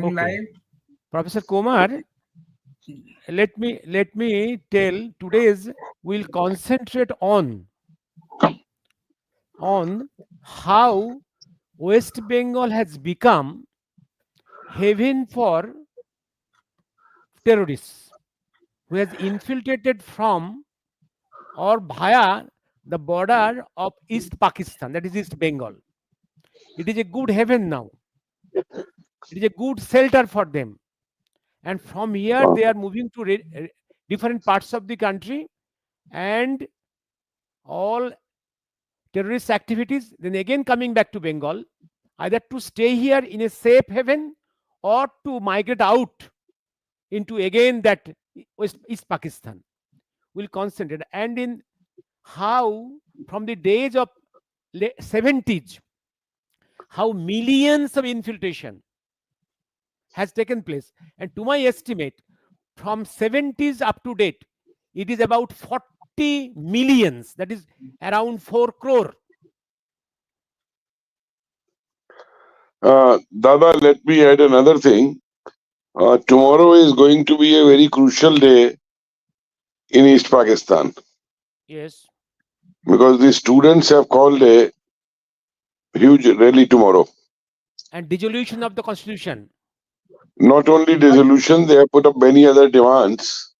live. Professor Kumar, let me tell today's we'll concentrate on how West Bengal has become haven for terrorists who has infiltrated from or via the border of East Pakistan, that is East Bengal. It is a good haven now. It is a good shelter for them. And from here, they are moving to different parts of the country and all terrorist activities, then again coming back to Bengal, either to stay here in a safe haven or to migrate out into again that East Pakistan. Will concentrate and in how from the days of 70s, how millions of infiltration has taken place. And to my estimate, from 70s up to date, it is about 40 millions, that is around 4 crore. Dada, let me add another thing. Tomorrow is going to be a very crucial day in East Pakistan. Yes. Because the students have called a huge rally tomorrow. And dissolution of the constitution. Not only dissolution, they have put up many other demands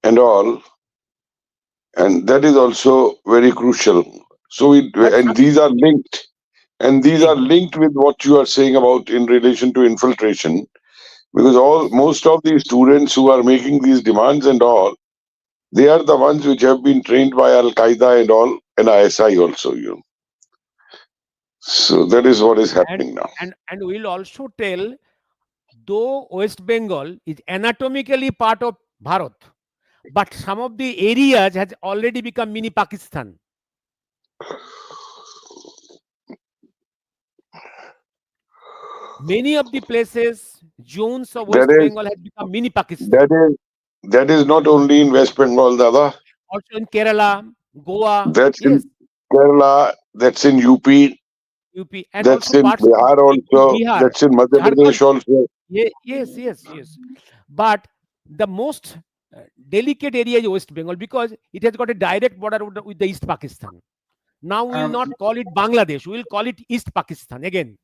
and all. And that is also very crucial. So these are linked. And these are linked with what you are saying about in relation to infiltration. Because most of these students who are making these demands and all, they are the ones which have been trained by Al-Qaeda and all, and ISI also, you know. So that is what is happening now. And we'll also tell, though West Bengal is anatomically part of Bharat, but some of the areas has already become mini Pakistan. Many of the places, zones of West Bengal has become mini Pakistan. That is not only in West Bengal, Dada. Also in Kerala, Goa. That's in Kerala, that's in UP. And that's also in Bihar also. Bihar. That's in Madhya Pradesh also. Yes. But the most delicate area is West Bengal because it has got a direct border with the East Pakistan. Now we will not call it Bangladesh. We will call it East Pakistan again.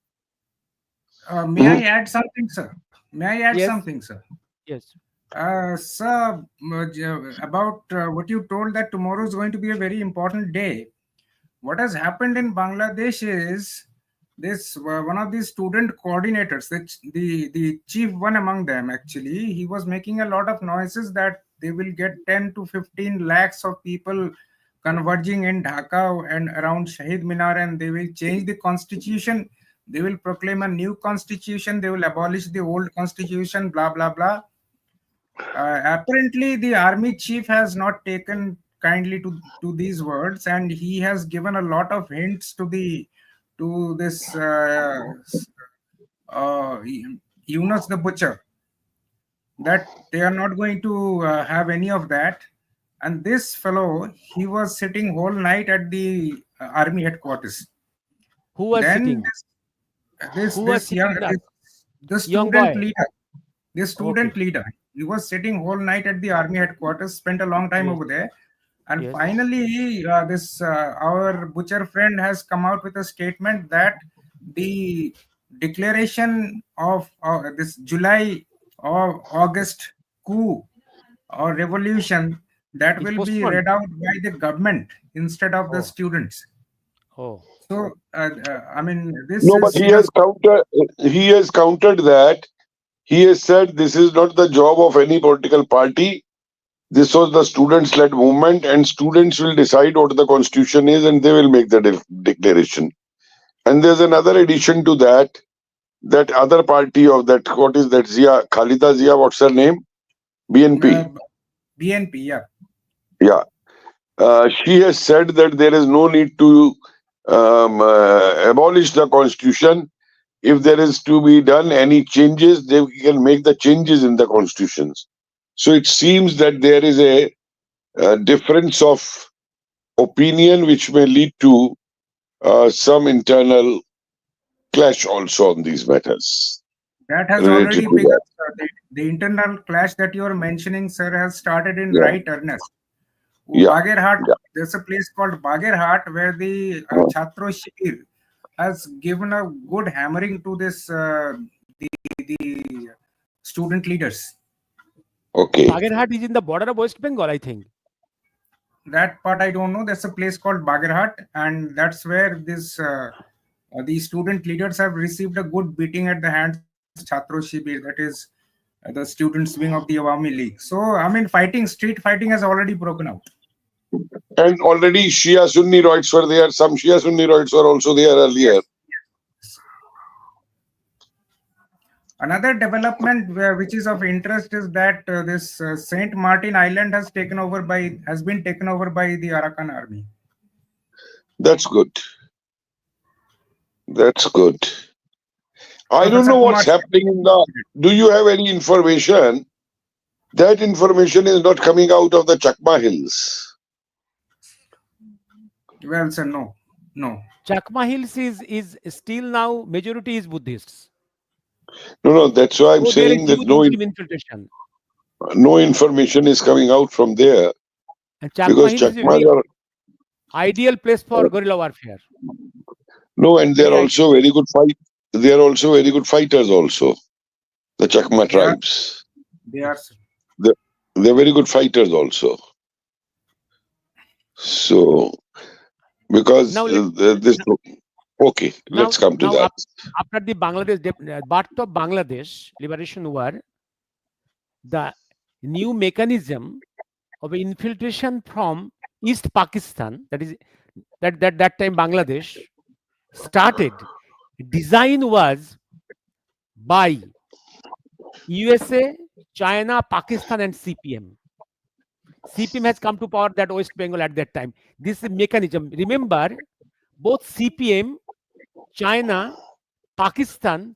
May I add something, sir? Something, sir? Yes. Sir, about what you told that tomorrow is going to be a very important day. What has happened in Bangladesh is this one of the student coordinators, the chief one among them, actually, he was making a lot of noises that they will get 10 to 15 lakhs of people converging in Dhaka and around Shahid Minar, and they will change the constitution. They will proclaim a new constitution. They will abolish the old constitution, blah, blah, blah. Apparently, the army chief has not taken kindly to these words, and he has given a lot of hints to this Yunus the butcher that they are not going to have any of that. And this fellow, he was sitting whole night at the army headquarters. Who was sitting? The student leader. The student leader. He was sitting whole night at the army headquarters, spent a long time over there. And finally, our butcher friend has come out with a statement that the declaration of this July or August coup or revolution, that will be read out by the government instead of the students. Oh. So, I mean, this No, but he has countered that. He has said this is not the job of any political party. This was the students-led movement, and students will decide what the constitution is, and they will make the declaration. And there's another addition to that. That other party of that, what is that? Khalida Zia, what's her name? BNP. BNP, yeah. Yeah. She has said that there is no need to abolish the constitution. If there is to be done any changes, they can make the changes in the constitutions. So it seems that there is a difference of opinion which may lead to some internal clash also on these matters. That has related already to begun, that. sir. The internal clash that you are mentioning, sir, has started in Yeah, right earnest. yeah, Bagerhat, yeah. there's a place called Bagerhat where the Uh, Chhatro Shibir has given a good hammering to this the student leaders. Okay. Bagerhat is in the border of West Bengal, I think. That part I don't know. There's a place called Bagerhat, and that's where this the student leaders have received a good beating at the hands of this Chhatro Shibir, that is the students' wing of the Awami League. So, I mean, street fighting has already broken out. And already Shia Sunni rights were there. Some Shia Sunni rights were also there earlier. Yes. Another development which is of interest is that this Saint Martin Island has been taken over by the Arakan army. That's good. That's good. I don't Professor know Kumar. what's happening in the. Do you have any information? That information is not coming out of the Chakma Hills. Well, sir, no. Chakma Hills is still now majority is Buddhists. No, that's why I'm So there is saying that huge Muslim infiltration. no information is coming out from there And Chakma because Hills is a Chakmas very are ideal place for guerrilla warfare. no, and they're Very also very good fight. They are also very good fighters. Also, the Chakma They are, tribes. they are, sir. They're very good fighters also. So because Now, this. Okay, now, let's come to now that. after the birth of Bangladesh Liberation War, the new mechanism of infiltration from East Pakistan, that is that time Bangladesh started. Design was by USA, China, Pakistan, and CPM. CPM has come to power that West Bengal at that time. This mechanism, remember, both CPM, China, Pakistan,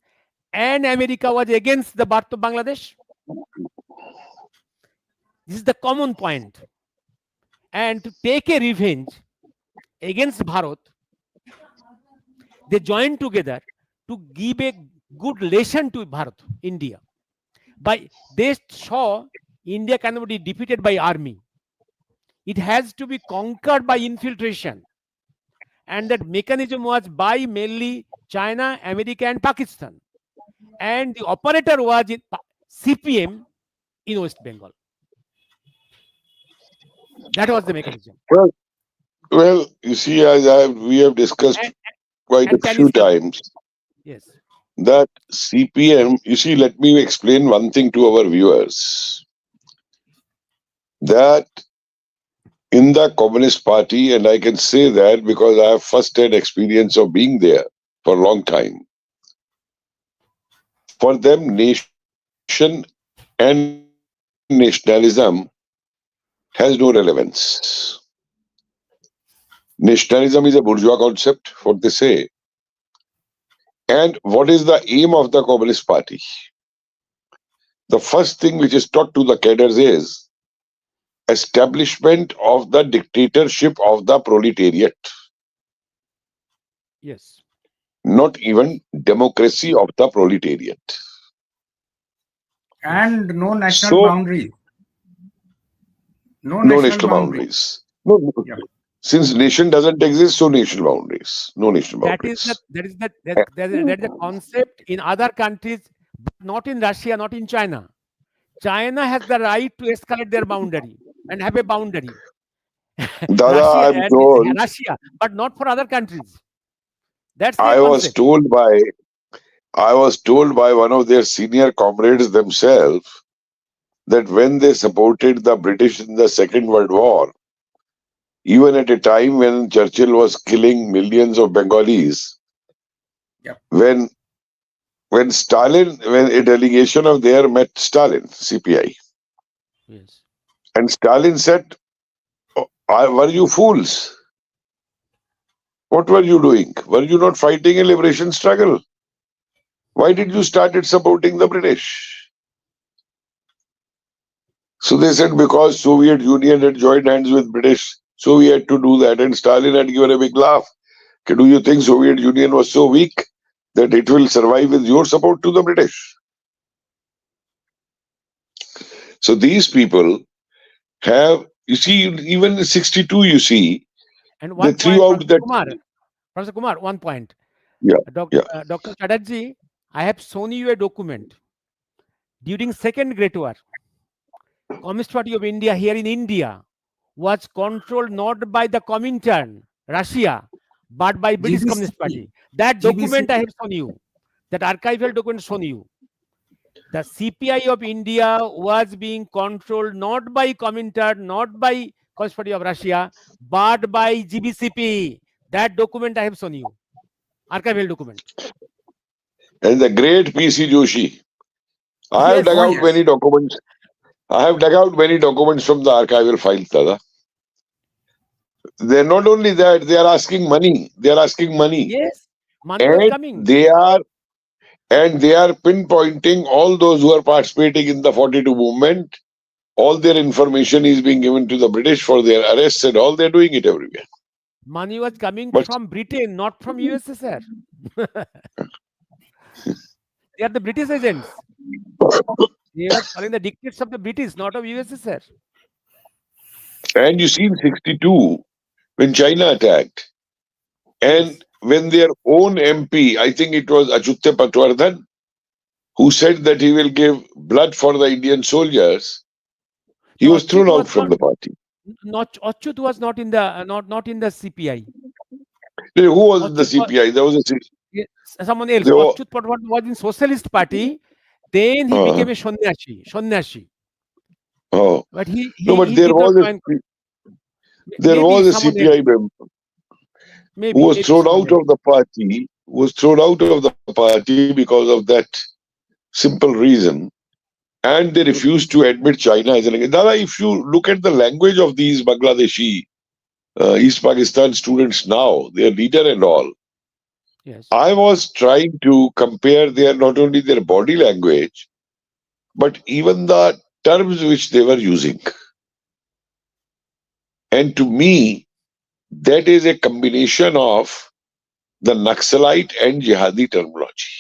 and America was against the birth of Bangladesh. This is the common point. And to take a revenge against Bharat, they joined together to give a good lesson to Bharat, India. They saw India cannot be defeated by army. It has to be conquered by infiltration. And that mechanism was by mainly China, America, and Pakistan. And the operator was in CPM in West Bengal. That was the mechanism. Well, you see, we have discussed quite a few times. Yes. That CPM, you see, let me explain one thing to our viewers. That in the Communist Party, and I can say that because I have first-hand experience of being there for a long time. For them, nation and nationalism has no relevance. Nationalism is a bourgeois concept, what they say. And what is the aim of the Communist Party? The first thing which is taught to the cadres is establishment of the dictatorship of the proletariat. Yes. Not even democracy of the proletariat. And no national boundary. No national boundaries. No, Yeah. since nation doesn't exist, so national boundaries. No national boundaries. That is the concept in other countries, but not in Russia, not in China. China has the right to escalate their boundary and have a boundary. Russia, but not for other countries. That's the concept. I was told by one of their senior comrades themselves that when they supported the British in the Second World War, even at a time when Churchill was killing millions of Bengalis, Yep. when a delegation of there met Stalin, CPI, yes, and Stalin said, were you fools? What were you doing? Were you not fighting a liberation struggle? Why did you start supporting the British? So they said because Soviet Union had joined hands with British, so we had to do that. And Stalin had given a big laugh. Do you think Soviet Union was so weak that it will survive with your support to the British? So these people have, you see, even in 62, you see, And they one threw point, out that. Professor Kumar, one point. Yeah, yeah. Dr. Chatterjee, I have shown you a document. During Second Great War, Communist Party of India here in India was controlled not by the Comintern, Russia, but by British Communist GBCP, Party. That document I GBCP. have shown you. That archival document shown you. The CPI of India was being controlled not by Comintern, not by Communist Party of Russia, but by GBCP. That document I have shown you. Archival document. And the great PC Joshi. I have Yes. dug Oh out yes. many documents. I have dug out many documents from the archival files, Dada. They're not only that, they are asking money. They are asking money. Yes. Money was And coming. they are pinpointing all those who are participating in the 42 movement. All their information is being given to the British for their arrests and all. They're doing it everywhere. Money was coming But from Britain, not from USSR. They are the British agents. They were following the dictates of the British, not of USSR. and you see in 62 when China attacked, and Yes. when their own MP, I think it was Achutte Patwardhan, who said that he will give blood for the Indian soldiers, he No, was thrown out from the party. Achut was not in the not in the CPI. Who was in the Achut was CPI? There was a yes, someone else. there were, Achut Patwardhan was in Socialist Party. Then he became a Sannyasi. oh But no, but he there did not was join. there Maybe was a someone CPI else. member who Maybe was thrown someone out else. of the party, because of that simple reason, and they refused to admit China as an. Dada, if you look at the language of these Bangladeshi East Pakistan students now, their leader and all, Yes. I was trying to compare not only their body language, but even the terms which they were using. And to me, that is a combination of the Naxalite and jihadi terminology.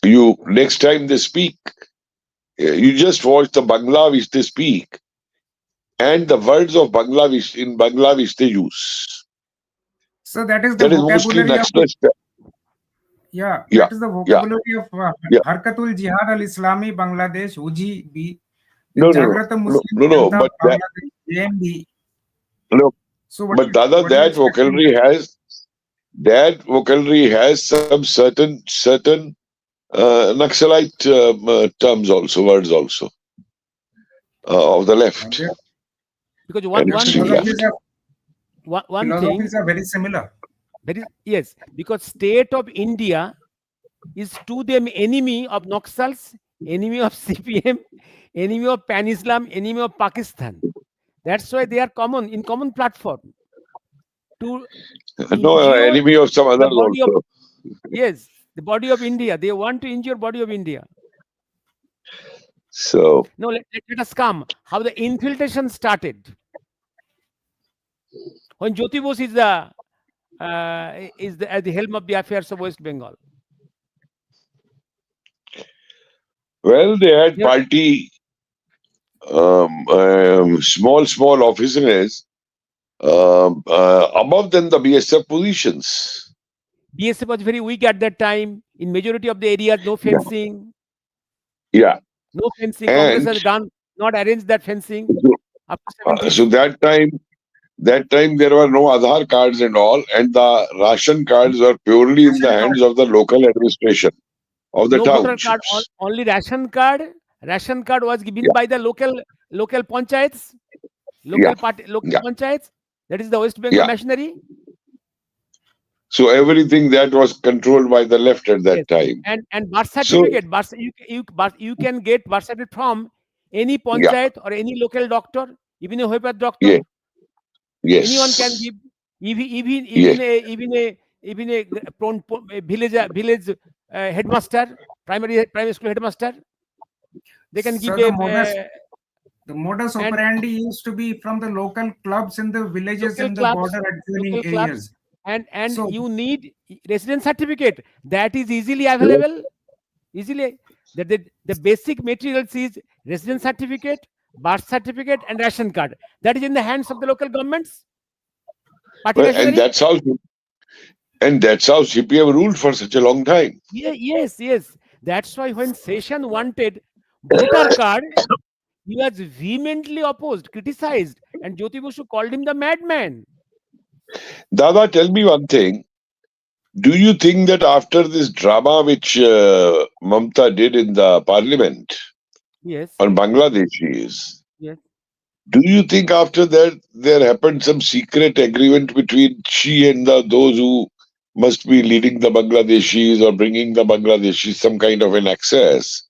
You next time they speak, you just watch the Bangla which they speak and the words of Bangla which they use. So that is the That is mostly vocabulary of nationalist. yeah. Yeah, That is the yeah, vocabulary of yeah. Harkatul Jihad Al Islami Bangladesh (UJB), the No, no, no, Jagrata no, Muslim no, no. Janata But that, Bangladesh (JMB). no, So but Dada, what do you expect from them? that vocabulary has some certain Naxalite terms also, words also of the left Their Because and one extreme thing, philosophies left. are one thing very similar. that is yes, because state of India is to them enemy of Naxals, enemy of CPM, enemy of Pan Islam, enemy of Pakistan. That's why they are in common platform to No, injure enemy of some the others body of also. yes, the body of India. They want to injure body of India. So No, let us come. How the infiltration started when Jyoti Bose is at the helm of the affairs of West Bengal. well, they had Yeah. party small officers above than the BSF positions. BSF was very weak at that time. In majority of the areas, no fencing. Yeah, No fencing. Congress and has not arranged that fencing after so 70s. that time there were no Aadhaar cards and all, and the ration cards were purely in the Ration card. hands of the local administration of the No voter card, townships. only ration card. Ration card was given Yeah, by the local panchayats, yeah, local yeah, panchayats. That is the West Bengal yeah. machinery. So everything that was controlled by the left at Yes, that time. and birth So certificate. You can get birth certificate from any yeah, panchayat or any local doctor, even a homeopath doctor. yeah, Anyone can yes, give, even yes. a village headmaster, primary school headmaster. They can give So the modus and operandi used to be from the local clubs in the villages local in the clubs, border adjoining clubs, areas. and So you need residence certificate that is easily available. Easily, the basic materials is residence certificate, birth certificate, and ration card. That is in the hands of the local governments, party Well, and machinery. that's how CPM ruled for such a long time. Yeah, yes. That's why when Session wanted voter card, he was vehemently opposed, criticized, and Jyoti Basu called him the madman. Dada, tell me one thing. Do you think that after this drama which Mamta did in the parliament Yes, on Bangladeshis, yes. do you think after that there happened some secret agreement between she and those who must be leading the Bangladeshis or bringing the Bangladeshis some kind of an access?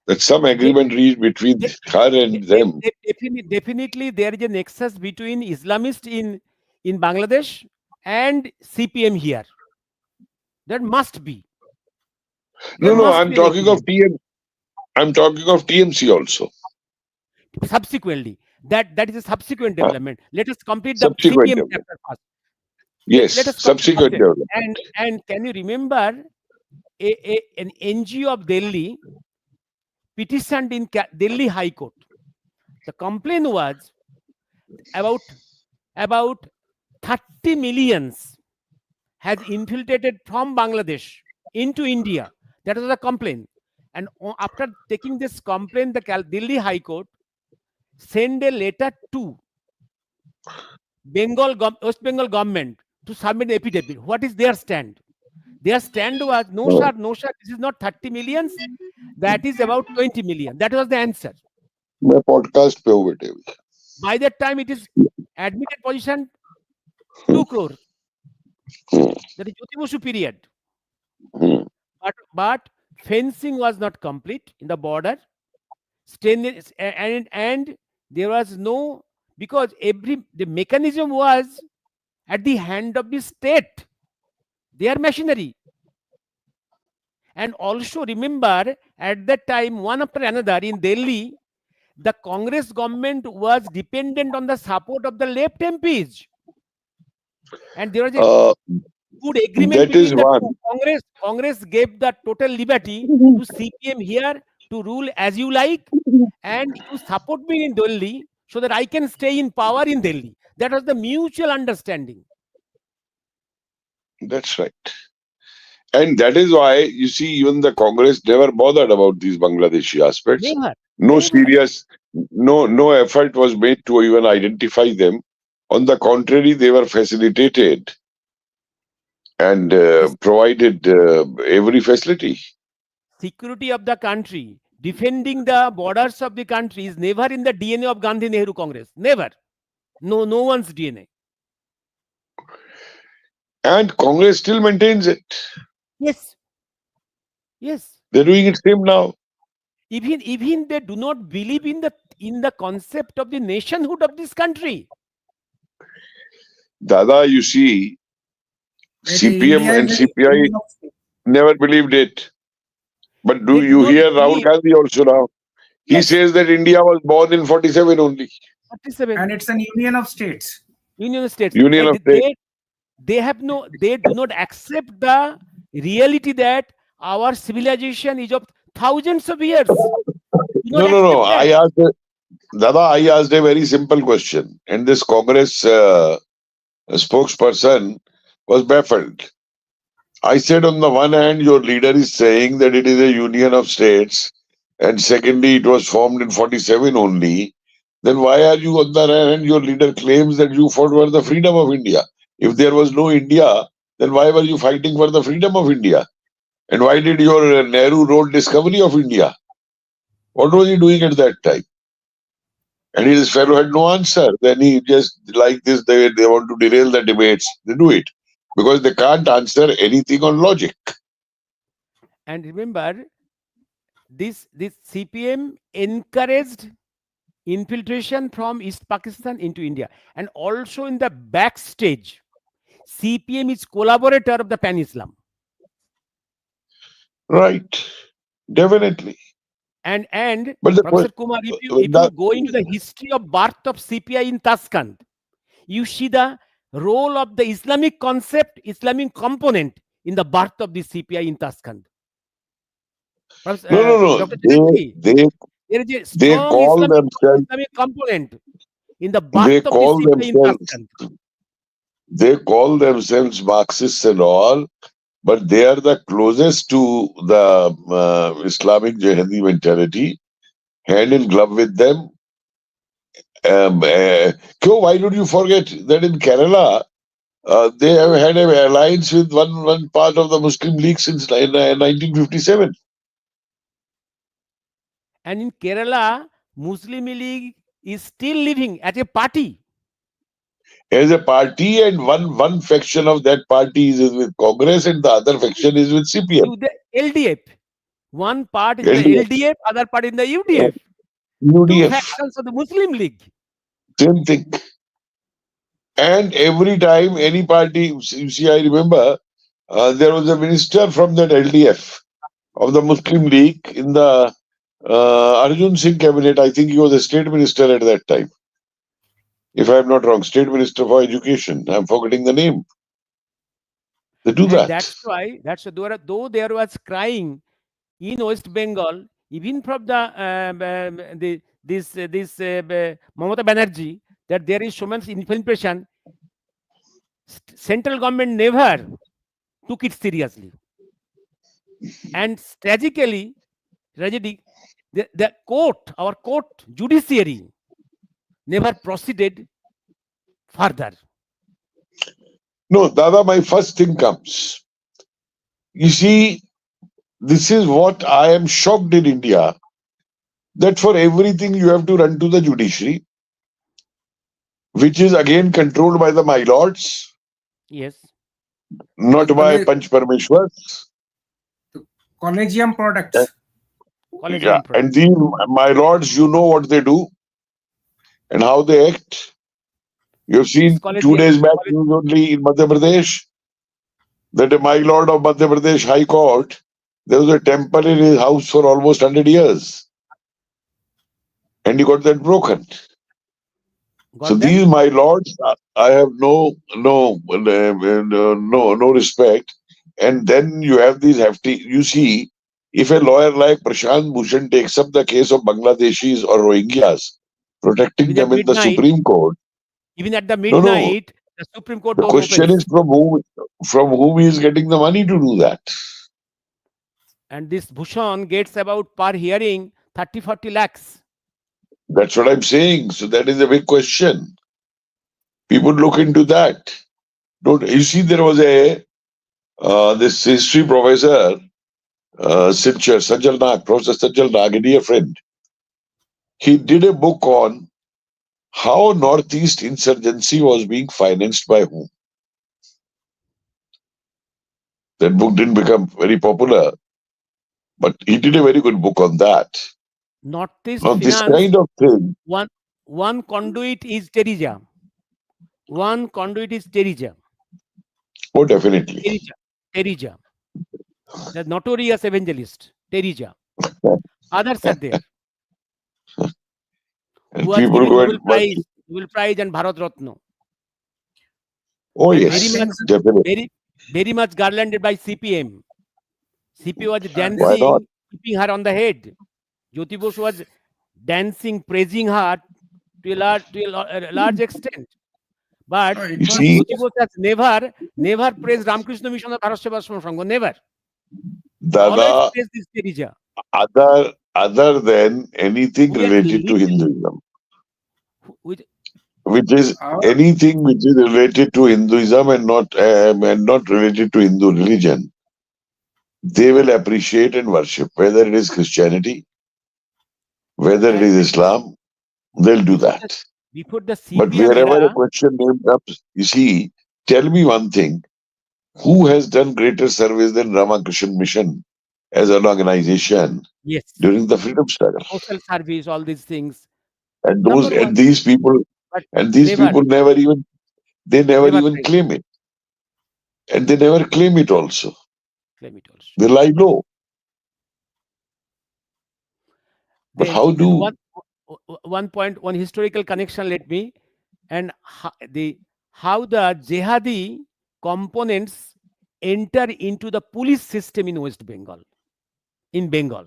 That some They, agreement reached between they, her and them. definitely there is a nexus between Islamists in Bangladesh and CPM here. There must be. There No, must I'm be an talking of agreement. I'm talking of TMC also. Subsequently, that is a subsequent Huh? development. Let us complete the Subsequent CPM development. chapter first. Let Yes, us complete subsequent first. development. And can you remember an NGO of Delhi petitioned in Delhi High Court? The complaint was about 30 millions has infiltrated from Bangladesh into India. That was the complaint. And after taking this complaint, the Delhi High Court sent a letter to West Bengal government to submit an affidavit. What is their stand? Their stand was, no, sir, this is not 30 millions. That is about 20 million. That was the answer. मैं podcast पे हूँ बेटे अभी. By that time, it is admitted position 2 crore. That is Jyoti Basu period. But fencing was not complete in the border. And there was no, because the mechanism was at the hand of the state, their machinery. And also remember, at that time, one after another in Delhi, the Congress government was dependent on the support of the left MPs. And there was a good agreement That is between the one. two. Congress gave the total liberty to CPM here to rule as you like, and you support me in Delhi so that I can stay in power in Delhi. That was the mutual understanding. That's right. And that is why you see even the Congress never bothered about these Bangladeshi aspects. Never. No serious, no effort was made to even identify them. On the contrary, they were facilitated and provided every facility. Security of the country, defending the borders of the country is never in the DNA of Gandhi Nehru Congress. Never. No one's DNA. And Congress still maintains it. Yes. They're doing it same now. Even they do not believe in the concept of the nationhood of this country. Dada, you see, CPM and CPI never believed it. But do you hear Rahul Gandhi also now? He says that India was born in 47 only. 47. And it's an union of states. Union of States. Union of States. They do not accept the reality that our civilization is of thousands of years. No. I asked a very simple question, and this Congress spokesperson was baffled. I said, on the one hand, your leader is saying that it is a union of states, and secondly, it was formed in 47 only. Then why are you, on the other hand, your leader claims that you fought for the freedom of India? If there was no India, then why were you fighting for the freedom of India? And why did your Nehru road discovery of India? What was he doing at that time? And his fellow had no answer. Then he just, like this, they want to derail the debates. They do it because they can't answer anything on logic. And remember, this CPM encouraged infiltration from East Pakistan into India. And also in the backstage, CPM is collaborator of the Pan-Islam. Right. Definitely. And But Professor Kumar, if you go into the history of birth of CPI in Tashkent, you see the role of the Islamic concept, Islamic component in the birth of the CPI in Tashkent. Perhaps, No, no, no. Dr. Chatterjee, They there is a they strong call themselves Islamic component in the they birth of this call CPI in themselves Pakistan. they call themselves Marxists and all, but they are the closest to the Islamic Jihadi mentality, hand in glove with them. Why don't you forget that in Kerala, they have had an alliance with one part of the Muslim League since 1957. And in Kerala, Muslim League is still living as a party. As a party, and one faction of that party is with Congress, and the other faction is with CPM. To the LDF. One part in the LDF. LDF, other part in the UDF. Two UDF, factions of the Muslim League. same thing. And every time any party, you see, I remember there was a minister from that LDF of the Muslim League in the Arjun Singh cabinet. I think he was a state minister at that time. If I'm not wrong, state minister for education. I'm forgetting the name. They do And that. that's why though there was crying in West Bengal, even from this Mamata Banerjee, that there is so much infiltration, central government never took it seriously. And tragically, the court, our court judiciary, never proceeded further. No, Dada, my first thing comes. You see, this is what I am shocked in India, that for everything you have to run to the judiciary, which is again controlled by the my lords, Yes. not The by Panch Parmeshwars. Collegium products. Yeah, and these my lords, you know what they do and how they act. You have seen 2 days back news only in Madhya Pradesh that a my lord of Madhya Pradesh High Court, there was a temple in his house for almost 100 years, and he got that broken. So these my lords, I have no respect. And then you have these hefty. You see, if a lawyer like Prashant Bhushan takes up the case of Bangladeshis or Rohingyas, protecting them in the Supreme Court, even at the midnight, the Supreme Court the door question opens. is from whom he is getting the money to do that. And this Bhushan gets about per hearing 30-40 lakhs. That's what I'm saying. So that is a big question. People look into that. Don't you see? There was a this history professor, Sajjal Nag, Professor Sajjal Nag, a dear friend. He did a book on how Northeast insurgency was being financed by whom. That book didn't become very popular, but he did a very good book on that. Northeast Now, this finance, kind of thing. one conduit is Terija. One conduit is Terija. Oh, definitely. Terija. The notorious evangelist, Terija. Others are there. And Who was people giving go Nobel Prize and Bharat Ratna. Oh, And yes, definitely. very much garlanded by CPM. CPM was Why dancing, not? keeping her on the head. Jyoti Bose was dancing, praising her to a large extent. But You see, Jyoti Bose has never praised Ramakrishna Mission or Bharat Sebashrama Sangha. Never. Always Dada, praised this Terija. other than anything We are related to little, Hinduism, with which is anything which is related to Hinduism and not related to Hindu religion, they will appreciate and worship. Whether it is Christianity, whether it is Islam, they'll do that. Before the But CPM wherever era, a question name comes, you see, tell me one thing: who has done greater service than Ramakrishna Mission as an organization yes, during the freedom struggle? social service, all these things. And Number one, these people but never even claim claim it, and they never claim it also. it also. They lie low. But Then how do one point, one historical connection, let me, and how the jihadi components enter into the police system in West Bengal. in Bengal.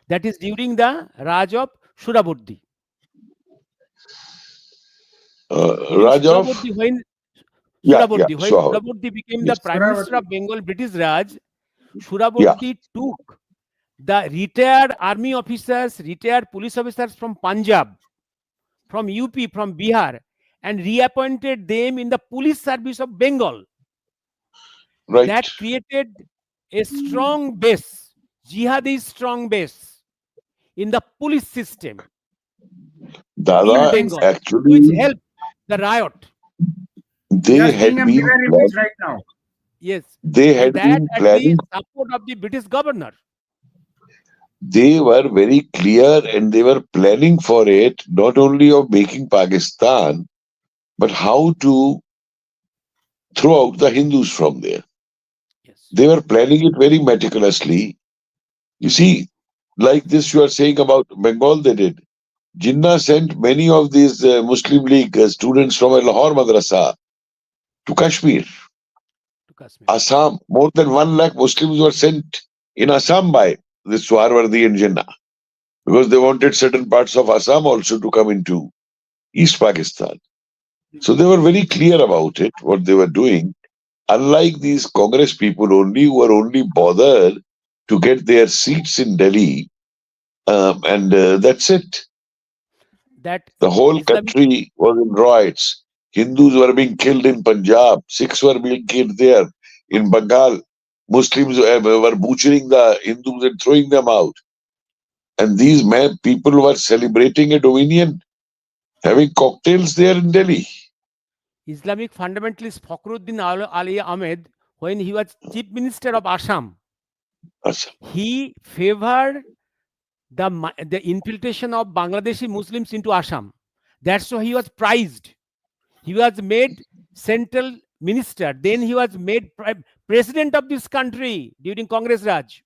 That is during the Raj of Suraburdi. During Rajov, Suraburdi, when yeah, yeah, so Suraburdi became the yes, Prime Minister Suravati. of Bengal British Raj, yeah, Suraburdi took the retired army officers, retired police officers from Punjab, from UP, from Bihar, and reappointed them in the police service of Bengal. right. That created a strong base, jihadi strong base in the police system in That Dada, means Bengal, which actually, helped the riot. we they are seeing had a been mirror image plan- right now. Yes, they and had that been at the planning. support of the British governor. They were very clear and they were planning for it, not only of making Pakistan, but how to throw out the Hindus from there. Yes, They were planning it very meticulously. You see, like this you are saying about Bengal, they did. Jinnah sent many of these Muslim League students from a Lahore madrasa to Kashmir, to Kashmir. Assam. More than 1 lakh Muslims were sent in Assam by this Suharwardi and Jinnah because they wanted certain parts of Assam also to come into East Pakistan. So they were very clear about it, what they were doing. Unlike these Congress people only who are only bothered to get their seats in Delhi, and that's it. That The whole Islamic country was in riots. Hindus were being killed in Punjab. Sikhs were being killed there. In Bengal, Muslims were butchering the Hindus and throwing them out. And these people were celebrating a dominion, having cocktails there in Delhi. Islamic fundamentalist Fakhruddin Ali Ahmed, when he was chief minister of Assam, he favored the infiltration of Bangladeshi Muslims into Assam. That's why he was prized. He was made central minister. Then he was made president of this country during Congress Raj.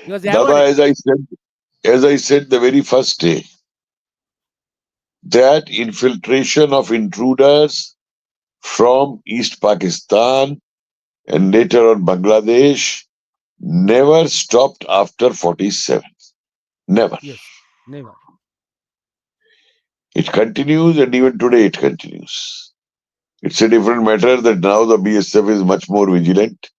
He was Dada, awarded. as I said the very first day, that infiltration of intruders from East Pakistan and later on Bangladesh never stopped after 47. Never. Yes, never. It continues, and even today it continues. It's a different matter that now the BSF is much more vigilant,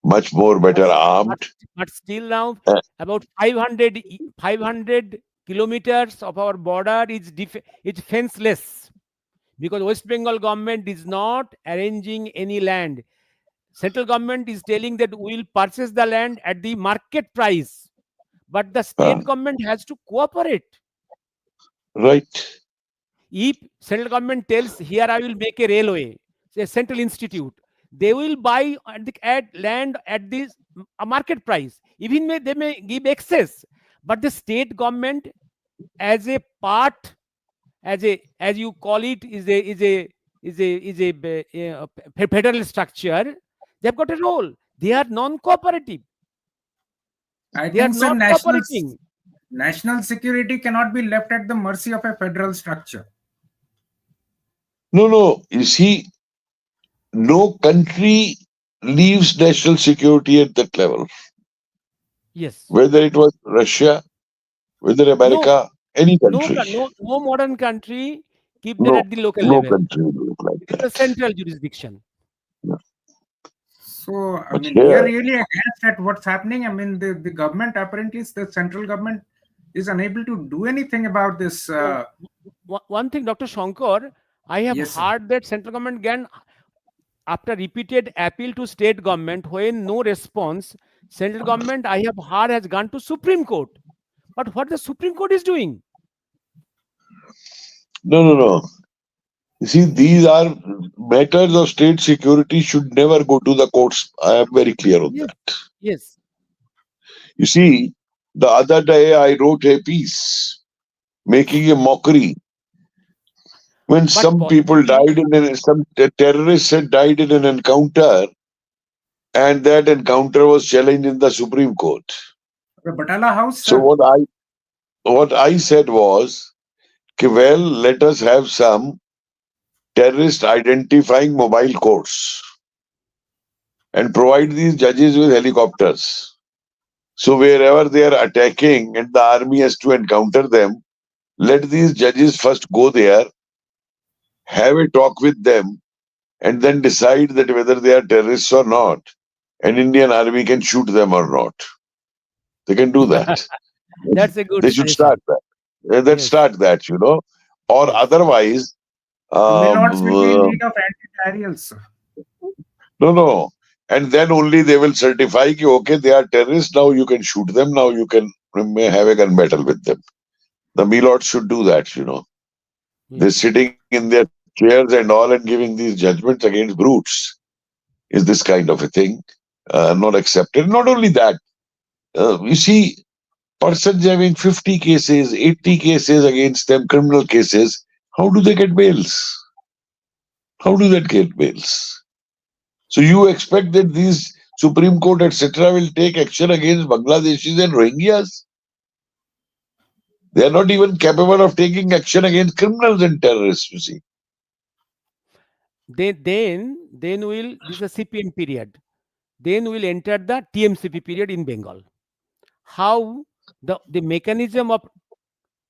much more better armed. But still now, Uh, about 500 kilometers of our border is fenceless, because West Bengal government is not arranging any land. Central government is telling that we will purchase the land at the market price, but the state government has to cooperate. right. If central government tells, here I will make a railway, a central institute, they will buy at land at this market price. Even they may give excess, but the state government, as a part, as you call it, is a federal structure. They've got a role. They are non-cooperative. I They are think so. not cooperating. National security cannot be left at the mercy of a federal structure. No. You see, no country leaves national security at that level. Yes. Whether it was Russia, whether America, any country. No modern country keep that No, at the local no level. country will look like It's that. a central jurisdiction. So, I But mean, we are here, really aghast at what's happening. I mean, the government, apparently, the central government is unable to do anything about this. One thing, Dr. Shankar, I have Yes, sir. heard that central government can, after repeated appeal to state government, when no response, central government, I have heard, has gone to Supreme Court. But what the Supreme Court is doing? no. You see, these are matters of state security should never go to the courts. I am very clear on Yes. that. Yes. You see, the other day I wrote a piece making a mockery when some people died some terrorists had died in an encounter, and that encounter was challenged in the Supreme Court. The Batala House, So sir. what I said was, well, let us have some terrorist identifying mobile courts and provide these judges with helicopters So wherever they are attacking and the army has to encounter them, let these judges first go there, have a talk with them, and then decide that whether they are terrorists or not, and Indian army can shoot them or not. They can do that. That's a good They should start suggestion. that. Let's Yes, start that, Or yes. otherwise, Milots will be in no, need of anti-diarrheals. no. And then only they will certify, ki, okay, they are terrorists, now you can shoot them, now you can may have a gun battle with them. The Milots should do that. They're Yes. sitting in their chairs and all and giving these judgments against brutes. Is this kind of a thing not accepted? Not only that, you see, persons having 50 cases, 80 cases against them, criminal cases, how do they get bails? How do they get bails? So you expect that these Supreme Court, etc., will take action against Bangladeshis and Rohingyas? They are not even capable of taking action against criminals and terrorists, you see. Then will this is a CPM period. Then we'll enter the TMCP period in Bengal. How the mechanism of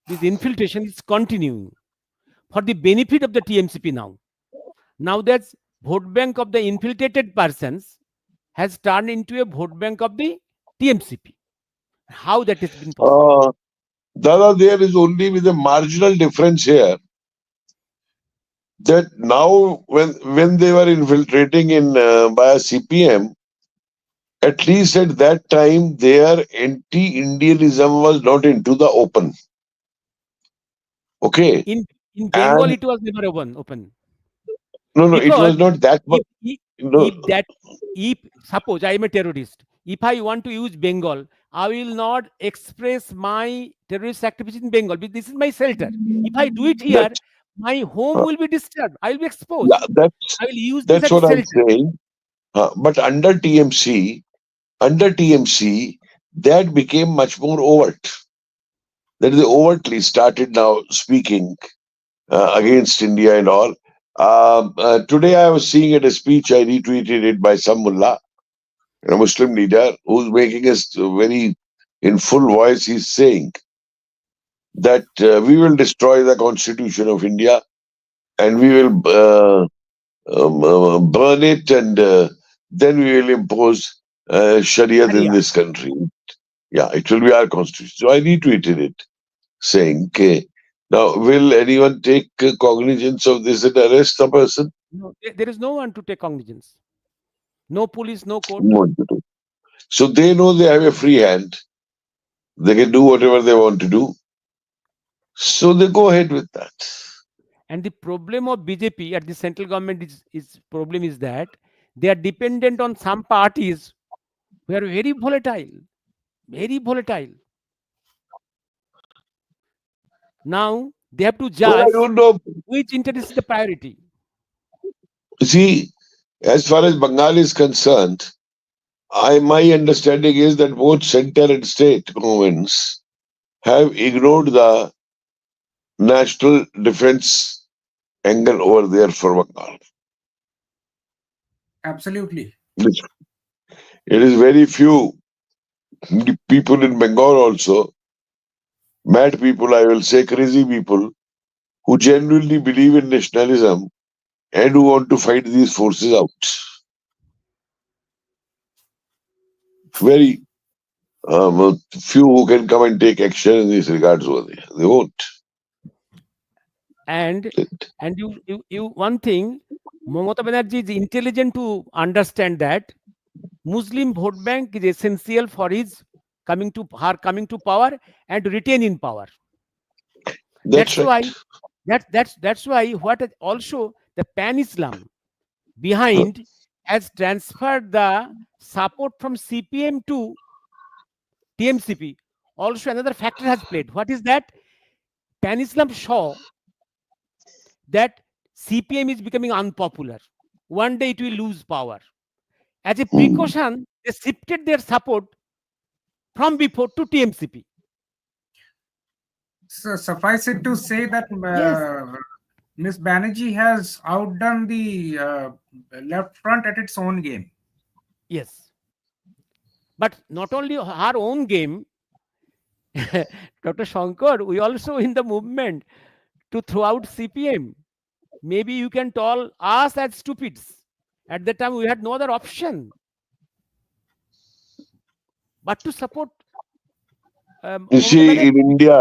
this infiltration is continuing for the benefit of the TMCP now. Now that vote bank of the infiltrated persons has turned into a vote bank of the TMCP. How that has been possible? Dada, there is only with a marginal difference here that now when they were infiltrating in by CPM, at least at that time their anti-Indianism was not into the open. Okay. In Bengal, And it was never open no, it because was not that much. if No, if that if suppose I am a terrorist, if I want to use Bengal, I will not express my terrorist activity in Bengal because this is my shelter. If I do it here, that my home uh, will be disturbed. I will be yeah, exposed. that's I will use this that's as a what I'm shelter. saying. But under TMC, that became much more overt. That they overtly started now speaking against India and all. Today I was seeing at a speech, I retweeted it by some mullah, a Muslim leader, who's making us very in full voice. He's saying that we will destroy the constitution of India and we will burn it, and then we will impose Sharia in Sharia. this country. Yeah, it will be our constitution. So I retweeted it saying, okay, now will anyone take cognizance of this and arrest the person? No, there is no one to take cognizance. No police, no court. No one to do. So they know they have a free hand. They can do whatever they want to do. So they go ahead with that. And the problem of BJP at the central government is problem is that they are dependent on some parties who are very volatile, very volatile. Now they have to Well, I judge don't know. which interest is the priority. See, as far as Bengal is concerned, my understanding is that both center and state governments have ignored the national defense angle over there for Bengal. Absolutely. It is very few people in Bengal also, mad people, I will say, crazy people, who genuinely believe in nationalism and who want to fight these forces out. Very few who can come and take action in these regards over there. They won't. And you one thing, Mamata Banerjee is intelligent to understand that Muslim vote bank is essential for his coming to power and to retain in power. That's That's why right. that's why what also the pan Islam behind has transferred the support from CPM to TMCP. Also, another factor has played. What is that? Pan Islam saw that CPM is becoming unpopular. One day it will lose power. As a Hmm. precaution, they shifted their support from before to TMCP. So suffice it to say that Yes, Ms. Banerjee has outdone the left front at its own game. yes. But not only our own game, Dr. Shankar, we also in the movement to throw out CPM. Maybe you can call us as stupids. At that time, we had no other option but to support You Mamata see, in Banerjee, India,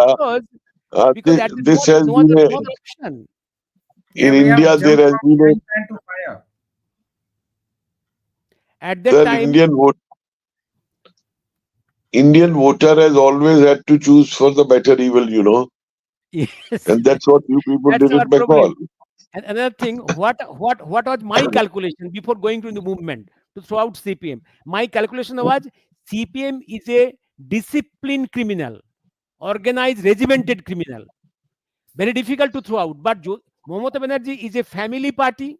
because at that this time, has been no other option. Yeah, in we have India there jumped has from been frying pan to fire. At that time, Indian voter has always had to choose for the better evil, yes, and that's what you people that's did our in Bengal. problem. And another thing, what was my calculation before going to the movement to throw out CPM? My calculation was CPM is a disciplined criminal, organized, regimented criminal. Very difficult to throw out. But Mamata Banerjee is a family party,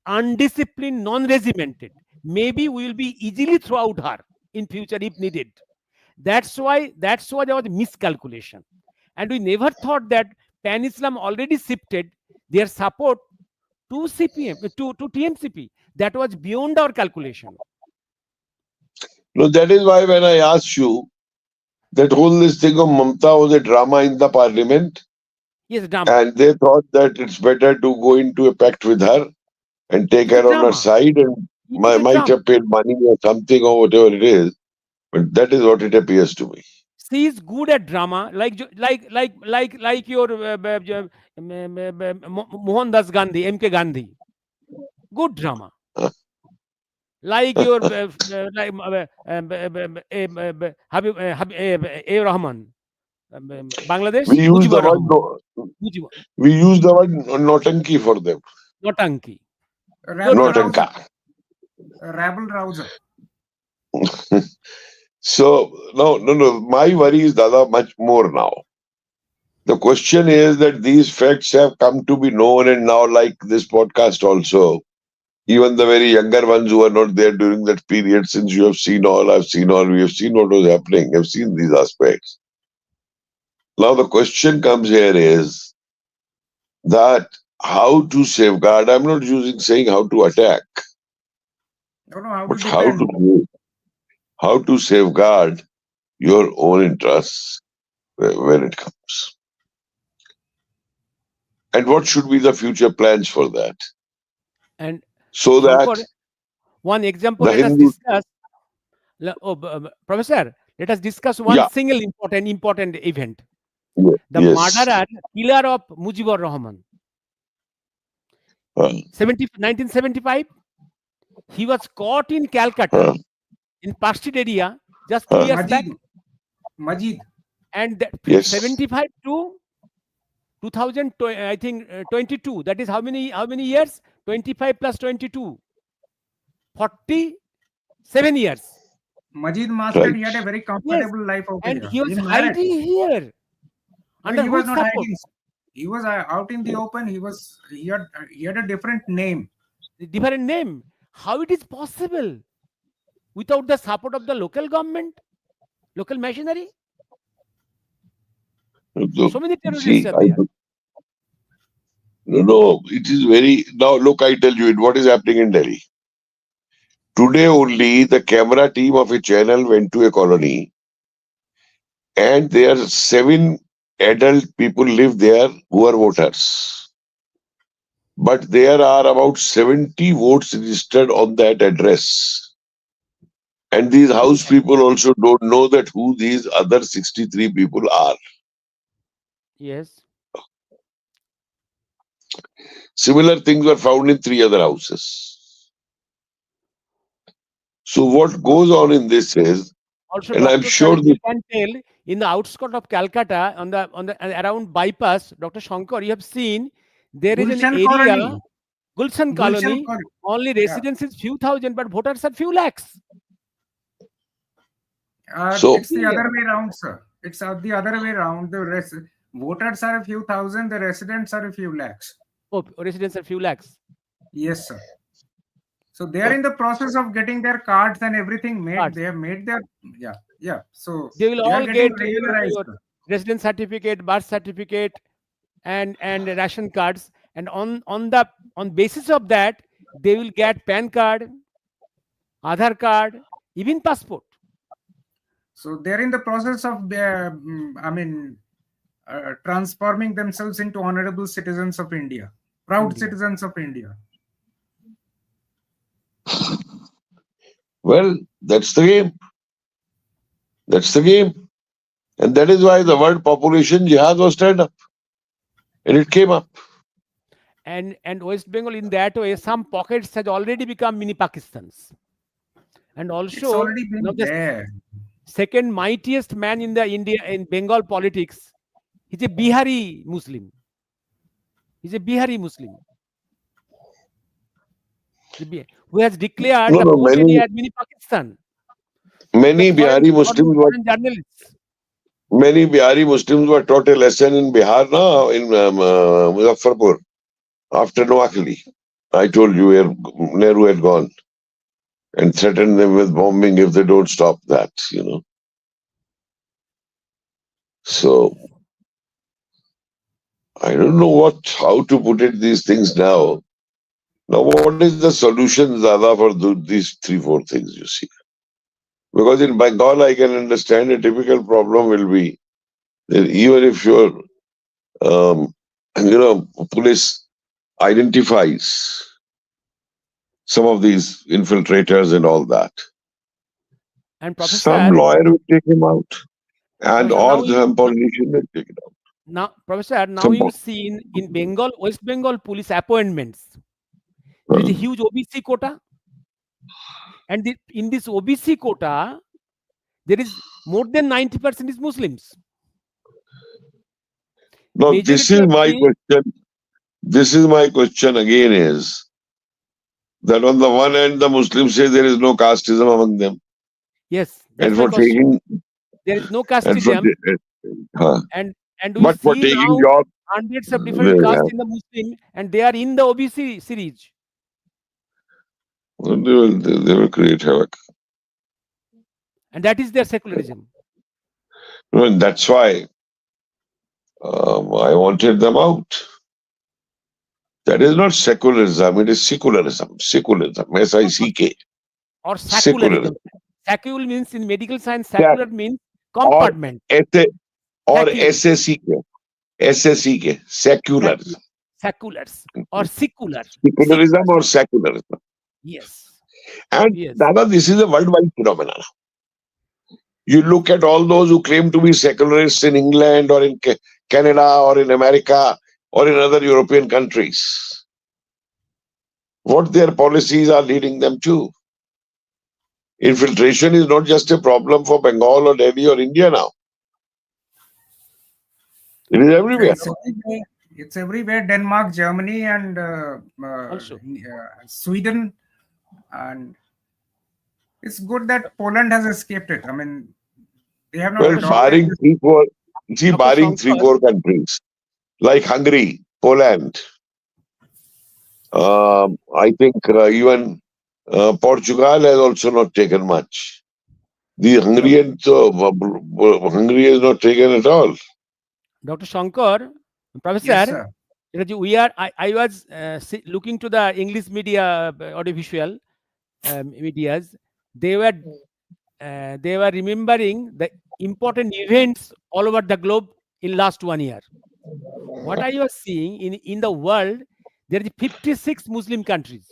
undisciplined, non-regimented. Maybe we will be easily throw out her in future if needed. That's why there was miscalculation. And we never thought that Pan Islam already shifted their support to CPM, to TMCP. That was beyond our calculation. No, that is why when I asked you that whole this thing of Mamta was a drama in the parliament, Yes, drama. and they thought that it's better to go into a pact with her and take her on her side and might have paid money or something or whatever it is. But that is what it appears to me. She is good at drama, like your Mohandas Gandhi, MK Gandhi. Good drama. Like your Habib A. Rahman, Bangladesh. We use the word Notanki for them. Notanki. Notanka. Rabble rouser. So no. My worry is, Dada, much more now. The question is that these facts have come to be known, and now, like this podcast also, even the very younger ones who are not there during that period, since you have seen all, I've seen all, we have seen what was happening, have seen these aspects. Now the question comes here is that how to safeguard. I'm not saying how to attack, but how to safeguard your own interests when it comes. And what should be the future plans for that? And so that one example, let us discuss. Professor, let us discuss one single important event. The murderer, killer of Mujibur Rahman. 1975, he was caught in Calcutta, in Pasted area, just 2 years back. Majid. And 75 to 2000, I think 22. That is how many years? 25 plus 22. 47 years. Majid Master, he had a very comfortable life out and he was hiding here. He was not hiding. He was out in the open. He had a different name. Different name. How it is possible without the support of the local government, local machinery? So many terrorists are there. No, it is very. Now, look, I tell you what is happening in Delhi. Today only, the camera team of a channel went to a colony, and there are 7 adult people live there who are voters. But there are about 70 votes registered on that address. And these house people also don't know that who these other 63 people are. Yes. Similar things were found in 3 other houses. So what goes on in this is, also, and I'm sure you can tell in the outskirts of Calcutta, on the around bypass, Dr. Shankar, you have seen there is an area, Gulshan Colony. Only residents is few thousand, but voters are few lakhs. It's the other way around, sir. It's the other way around. The voters are a few thousand, the residents are a few lakhs. Oh, residents are few lakhs. Yes, sir. So they are in the process of getting their cards and everything made. They have made their So they will all get your residence certificate, birth certificate, and ration cards. And on basis of that, they will get PAN card, Aadhaar card, even passport. So they're in the process of, transforming themselves into honorable citizens of India, proud India. citizens of India. Well, that's the game. That's the game. And that is why the word population jihad was turned up. And it came up. And West Bengal, in that way, some pockets has already become mini Pakistans. And It's also, already now been the there. second mightiest man in the India in Bengal politics, he's a Bihari Muslim. He's a Bihari Muslim who has declared No, the no, whole area as mini Pakistan. The many foreign, Bihari Muslims were foreign journalists. many Bihari Muslims were taught a lesson in Bihar now, in Muzaffarpur, after Noakhali. I told you where Nehru had gone and threatened them with bombing if they don't stop that, So I don't know how to put it, these things now. Now, what is the solution, Zada, for these 3-4 things you see? Because in Bengal, I can understand a typical problem will be that even if your, police identifies some of these infiltrators and all that, And some Professor, lawyer will take him out, and Professor, now or some politician will take it out. Professor, now Some, you see in Bengal, West Bengal police appointments, there is a huge OBC quota. And in this OBC quota, there is more than 90% is Muslims. now, this Majority is of my the, question. This is my question again is that on the one hand, the Muslims say there is no casteism among them. yes, that's And my for question. taking, There is no and for, casteism, huh. and we But for see taking now jobs, hundreds of different they castes have. in the Muslim, and they are in the OBC series. They will create havoc. And that is their secularism. And that's why I wanted them out. That is not secularism, it is secularism. Secularism, S-I-C-K. Or Secularism. secularism. Sacul means in medical science, Yeah. secular means Or compartment. S-A-C-K. Sacul. S-A-C-K. Secularism. Seculars or secular. Secularism or secularism. Yes. And Yes. Dada, this is a worldwide phenomenon. You look at all those who claim to be secularists in England or in Canada or in America or in other European countries. What their policies are leading them to. Infiltration is not just a problem for Bengal or Delhi or India now. It is everywhere. It's everywhere. It's everywhere. Denmark, Germany, and Also. Sweden, and it's good that Poland has escaped it. I mean, they have not Well, adopted barring this. 3-4, Dr. barring Shankar, 3-4 countries like Hungary, Poland, I think even Portugal has also not taken much. The Hungarian, Hungary has not taken at all. Dr. Shankar, Professor, Yes, sir. we are. I was looking to the English media, audiovisual medias. They were remembering the important events all over the globe in last 1 year. What I was seeing in the world, there is 56 Muslim countries,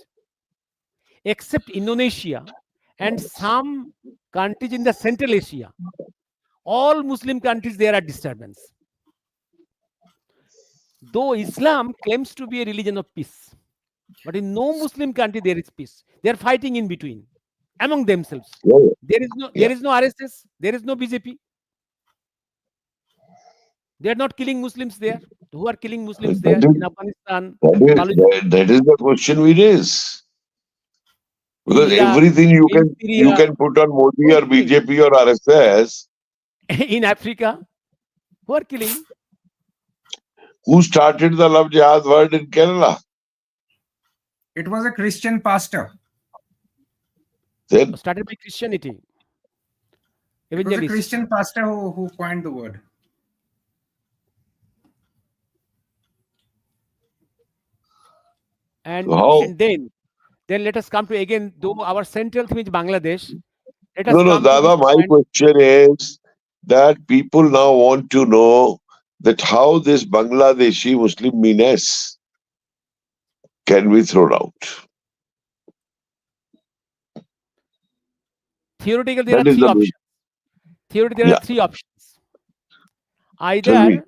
except Indonesia and some countries in the Central Asia. All Muslim countries, there are disturbance. Though Islam claims to be a religion of peace, but in no Muslim country there is peace. They are fighting in between among themselves. Yeah. There is no RSS. There is no BJP. They are not killing Muslims there. Who are killing Muslims there in Afghanistan? That is the question we raise. Because Iraq, everything you in Syria, can put on Modi or killing. BJP or RSS. In Africa, who are killing? Who started the love jihad word in Kerala? It was a Christian pastor. Then Started by Christianity. It was a Evangelists. Christian pastor who coined the word. And how? then let us come to again, though our central theme is Bangladesh. let us No, come to Dada, this my point. question is that people now want to know that how this Bangladeshi Muslim meanness can be thrown out. Theoretically, there are That is three the main. options. Theoretically, there Yeah, are three options. tell me. Either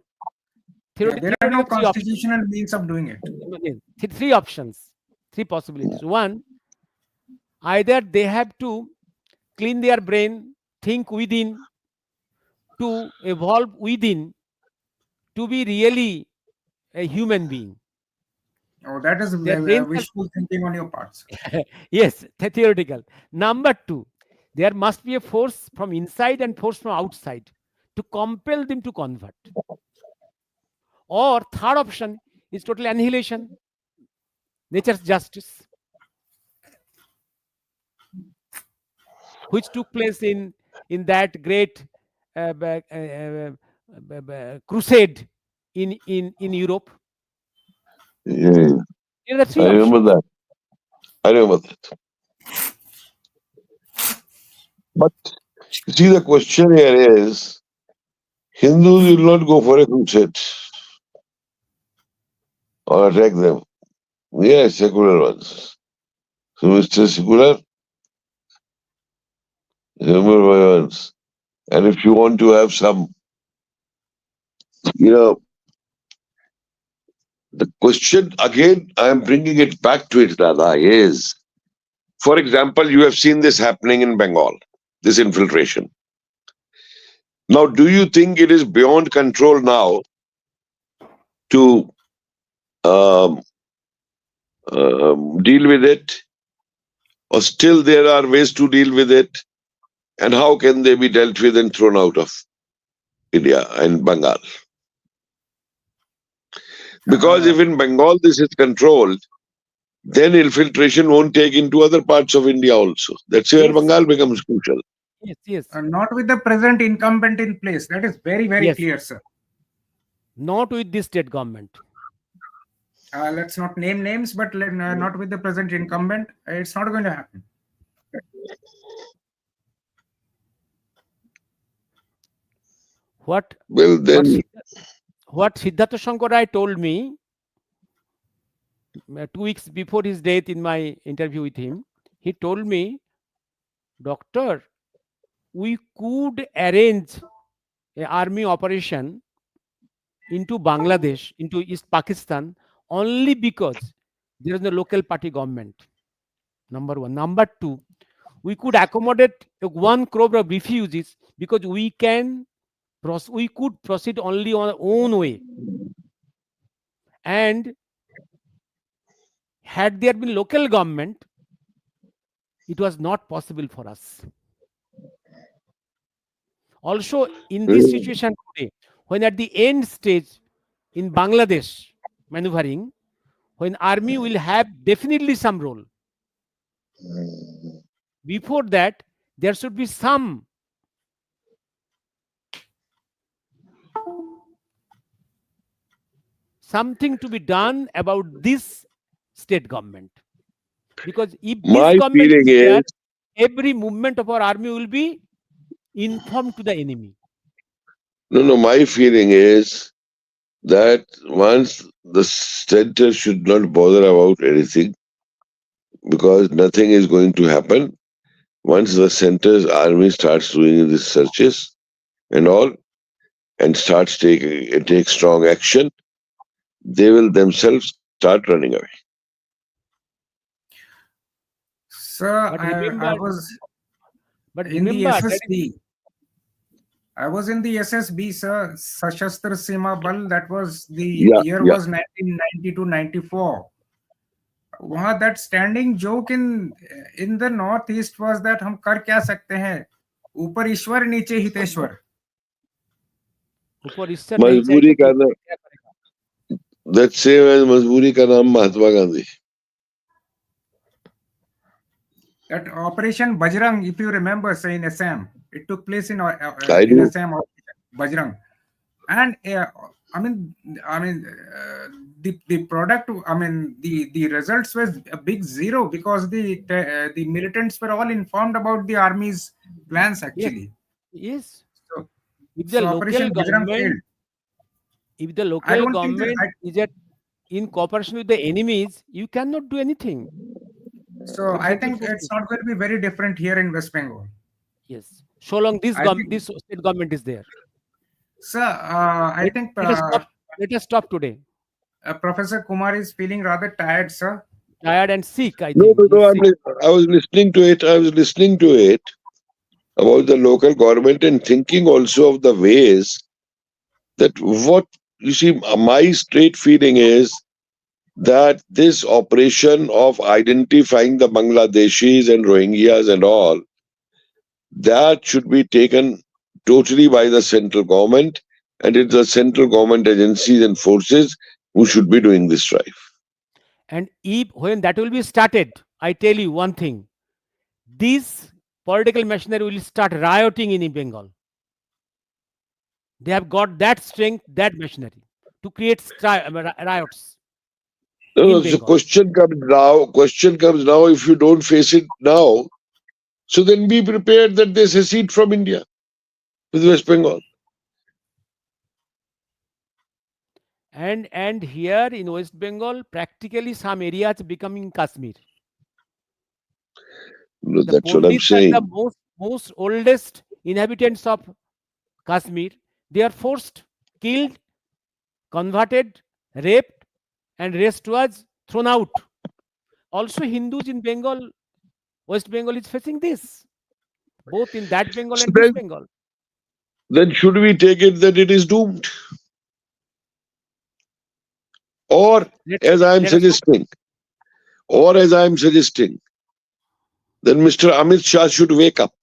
Yeah, there are no three options. constitutional means of doing it. Three options, three possibilities. One, either they have to clean their brain, think within, to evolve within, to be really a human being. Oh, that is Their brains are, wishful thinking on your parts. yes, theoretical. Number two, there must be a force from inside and force from outside to compel them to convert. Or third option is total annihilation, nature's justice, which took place in that great crusade in Europe. Yeah, There are I three remember options. that. I remember that. But you see, the question here is Hindus will not go for a crusade or attack them. We are secular ones. So, Mr. Secular, remember my words. And if you want to have some, you know, the question again, I am bringing it back to it, Dada, is, for example, you have seen this happening in Bengal, this infiltration. Now, do you think it is beyond control now to um, deal with it? Or still there are ways to deal with it? And how can they be dealt with and thrown out of India and Bengal? Because if in Bengal this is controlled, then infiltration won't take into other parts of India also. That's where Yes, Bengal becomes crucial. yes, Not with the present incumbent in place. That is very, very yes. clear, sir. Not with this state government. Let's not name names, but not with the present incumbent. It's not going to happen. What Well, then, what Siddhartha Shankar Rai told me 2 weeks before his death in my interview with him, he told me, Doctor, we could arrange an army operation into Bangladesh, into East Pakistan, only because there is no local party government. Number one. Number two, we could accommodate 1 crore of refugees because we could proceed only on our own way. And had there been local government, it was not possible for us. Also, in this situation today, when at the end stage in Bangladesh maneuvering, when army will have definitely some role. Before that, there should be something to be done about this state government. Because if my this government feeling is there, is, every movement of our army will be informed to the enemy. no, my feeling is that once the center should not bother about anything because nothing is going to happen. Once the center's army starts doing these searches and all, and starts take strong action, they will themselves start running away. Sir, But I remember, was but in the remember that is, SSB. I was in the SSB, sir. Sashastra Sima Bal. That was the year was 1990 to 94. That standing joke in the northeast was that हम कर क्या सकते हैं ऊपर ईश्वर नीचे हितेश्वर. ऊपर ईश्वर नहीं चाहिए मजबूरी तो का कोई नाम, क्या करेगा? that same as मजबूरी का नाम Mahatma Gandhi. That Operation Bajrang, if you remember, say in Assam, it took place in I do. Assam, Bajrang, and I mean, the product. I mean, the results was a big zero because the militants were all informed about the army's plans Yes, actually. yes. So, If the so local Operation Bajrang government, failed. if the I local don't think that. government is at in cooperation with the enemies, you cannot do anything So with I central think it's forces. not going to be very different here in West Bengal. Yes. So long this I think, this state government is there. sir, I Let, think let us stop. Let us stop today. Professor Kumar is feeling rather tired, sir. Tired and sick, I No, think. no, He's no. sick. I was listening to it. I was listening to it about the local government and thinking also of the ways that what you see. My straight feeling is that this operation of identifying the Bangladeshis and Rohingyas and all that should be taken totally by the central government, and it's the central government agencies and forces who should be doing this drive. And if when that will be started, I tell you one thing: this political machinery will start rioting in Bengal. They have got that strength, that machinery to create riots No, in no, so Bengal. question comes now. Question comes now. If you don't face it now, so then be prepared that they secede from India with West Bengal. And here in West Bengal, practically some areas becoming Kashmir. No, The that's what I'm Pandits are the saying. most oldest inhabitants of Kashmir. They are forced, killed, converted, raped, and rest was thrown out. Also, Hindus in Bengal, West Bengal is facing this, both in that Bengal So and this Bengal. then should we take it that it is doomed, or Let, as I am let us hope. suggesting, or as I am suggesting, then Mr. Amit Shah should wake up.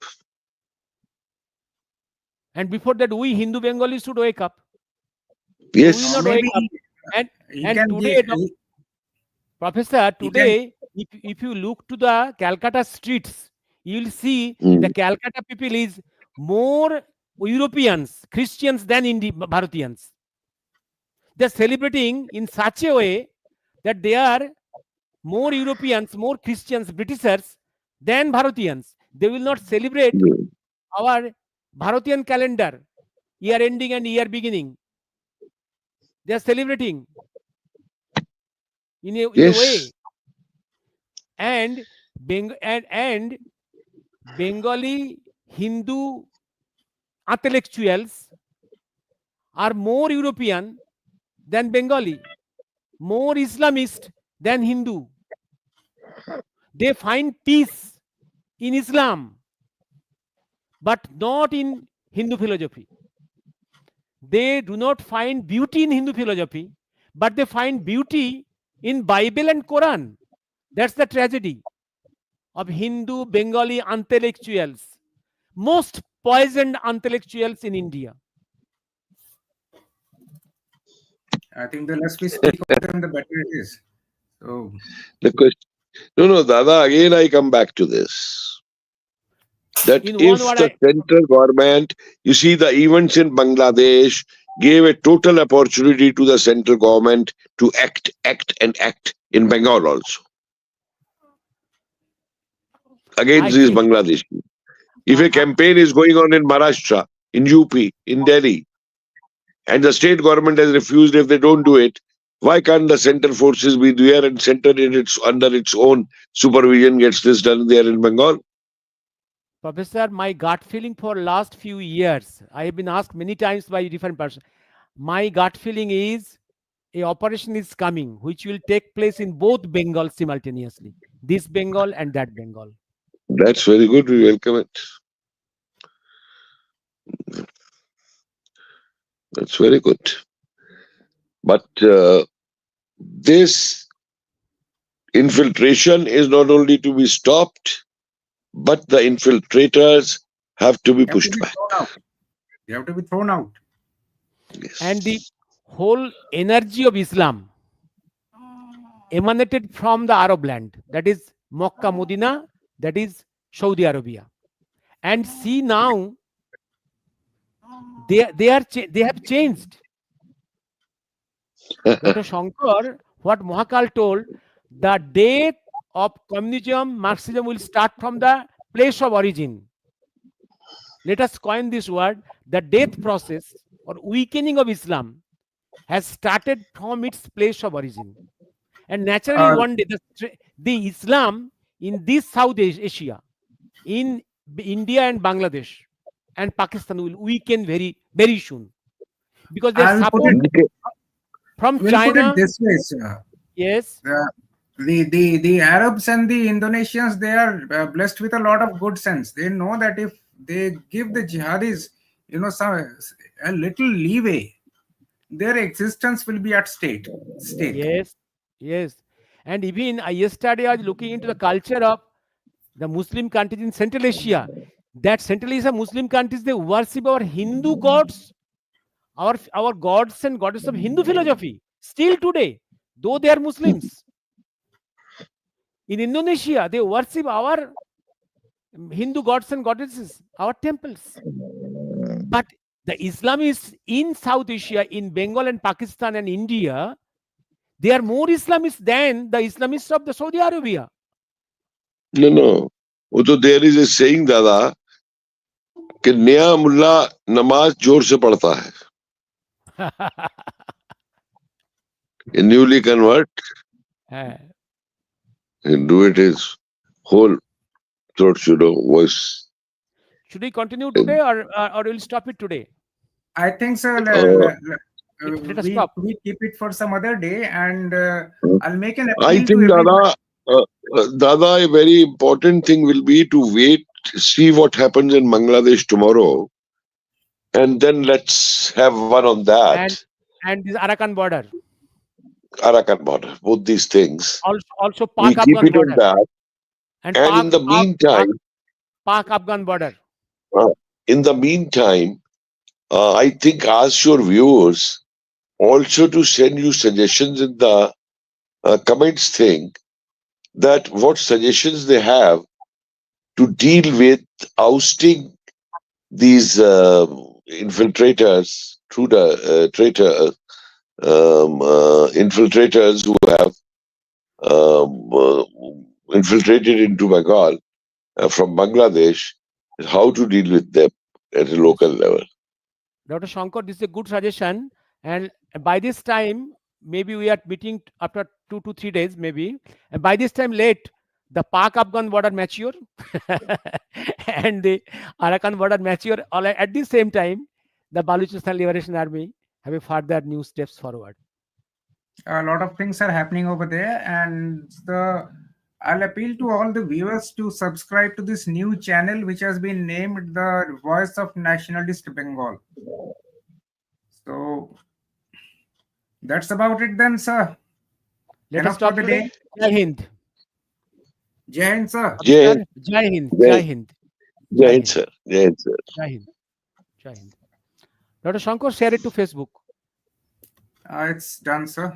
And before that, we Hindu Bengalis should wake up. So we will Yes. not wake Maybe up. And he and can give. today, Professor, He can. today, if you look to the Calcutta streets, you will see the Mm. Calcutta people is more Europeans, Christians than Bharatians. They are celebrating in such a way that they are more Europeans, more Christians, Britishers than Bharatians. They will not celebrate Mm. our Bharatian calendar, year ending and year beginning. They are celebrating in a Yes. way. And and Bengali Hindu intellectuals are more European than Bengali, more Islamist than Hindu. They find peace in Islam, but not in Hindu philosophy. They do not find beauty in Hindu philosophy, but they find beauty in Bible and Quran. That's the tragedy of Hindu Bengali intellectuals, most poisoned intellectuals in India. I think the less we speak of them, the better it is. So The question. No, no, Dada. Again, I come back to this. That In one if word, the central government, you see, the events in Bangladesh gave a total opportunity to the central government to act in Bengal also I against these think Bangladesh. If uh, a uh, campaign is going on in Maharashtra, in UP, in Delhi, and the state government has refused, if they don't do it, why can't the central forces be there and center in its under its own supervision gets this done there in Bengal? Professor, my gut feeling for last few years, I have been asked many times by different persons. My gut feeling is a operation is coming, which will take place in both Bengal simultaneously. This Bengal and that Bengal. That's very good. We welcome it. That's very good. But this infiltration is not only to be stopped, but the infiltrators have to be they have to pushed be back. thrown out. They have to be thrown out. And the Yes. whole energy of Islam emanated from the Arab land, that is Makkah, Medina, that is Saudi Arabia. And see now, they have changed. Dr. Shankar, what Mahakal told, the death of communism, Marxism will start from the place of origin. Let us coin this word. The death process or weakening of Islam has started from its place of origin. And naturally, Uh, one day, the Islam in this South Asia, in India and Bangladesh and Pakistan will weaken very, very soon. Because their I'll put support it. from We'll put it China, this way, sir. yes, The Arabs and the Indonesians, they are blessed with a lot of good sense. They know that if they give the jihadis, a little leeway, their existence will be at stake. yes, yes. And even yesterday I was looking into the culture of the Muslim countries in Central Asia. That Central Asia Muslim countries, they worship our Hindu gods, our gods and goddesses of Hindu philosophy still today, though they are Muslims. In Indonesia, they worship our Hindu gods and goddesses, our temples. But the Islamists in South Asia, in Bengal and Pakistan and India, they are more Islamists than the Islamists of the Saudi Arabia. No. वो तो there is a saying दादा कि नया मुल्ला नमाज जोर से पढ़ता है. A newly convert, and do it his whole throat, voice. Should we continue today or we'll stop it today? I think so. Let us stop. We keep it for some other day, and I'll make an appeal I to think everyone. Dada, a very important thing will be to wait, see what happens in Bangladesh tomorrow, and then let's have one on that. And this Arakan border. Arakan border, both these things. Also We Pak keep Afghan it on border. that. And in the meantime, Pak Afghan border. I think ask your viewers also to send you suggestions in the comments thing, that what suggestions they have to deal with ousting these infiltrators through the infiltrators who have infiltrated into Bengal from Bangladesh, how to deal with them at a local level. Dr. Shankar, this is a good suggestion. And by this time, maybe we are meeting after 2 to 3 days, maybe. And by this time, late, the Pak Afghan border mature and the Arakan border mature. All at the same time, the Baluchistan Liberation Army have a further new steps forward. A lot of things are happening over there, and I'll appeal to all the viewers to subscribe to this new channel, which has been named the Voice of Nationalist Bengal. So that's about it then, sir. Let Enough us stop for the today. day. Jai Hind. Jai Hind, sir. Jai Hind. Jai Hind. Jai Jai Hind. Jai Hind, sir. Jai Hind, sir. Jai Hind. Jai Hind. Dr. Shankar, share it to Facebook. It's done, sir.